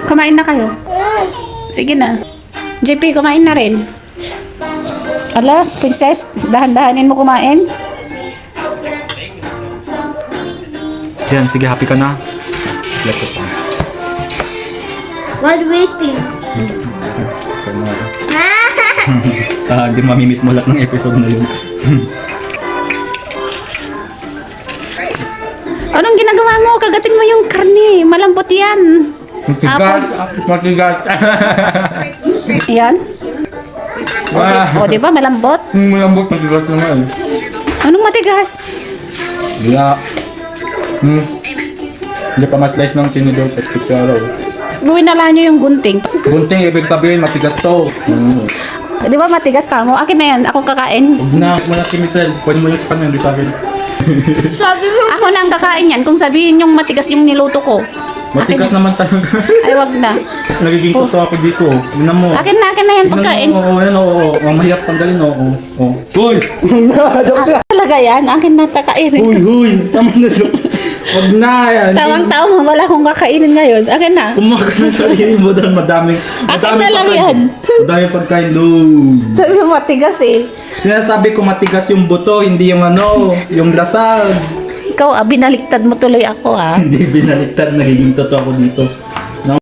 Kumain na kayo. Sige na. JP, kumain na rin. Ala, princess, dahan-dahanin mo kumain. Jen, sige, happy ka na. Let it on. What waiting? Hindi mamimiss mo lahat ng episode na yun. Anong ginagawa mo? Kagatin mo yung karne. Malambot yan. Matigas! Matigas! Yan. O, di ba? Malambot. Malambot, matigas naman. Anong matigas? Bila. Hindi pa mas-slice ng tinidor at kutsara. Winala nyo yung gunting. Gunting, ibig sabihin, matigas to. Di ba matigas ka mo? Akin na yan. Ako kakain. Huwag na, huwag mo na si Michelle. Pwede mo yung sa kanya, hindi sa akin. Sabi mo. Ako na ang kakain yan. Kung sabihin yung matigas yung niluto ko. Matigas naman talaga. Ay, wag na. Nagiging totoo ako dito. Tignan mo. Akin na yan pagkain. Oo, yan, oo. Mahirap tanggalin, oo. Uy! Talaga yan. Akin na kakainin. Huy! Tama na siya. Huwag na yan. Tawang-tawang wala akong kakainin ngayon. Akin na. Kumakain na sarili mo dahil madaming Akin na lang yan. Madaming pagkain doon. Sabi mo matigas eh. Sinasabi ko matigas yung buto, hindi yung yung lasag. Ikaw, binaliktad mo tuloy ako ah. Hindi binaliktad, nagiging totoo ako dito.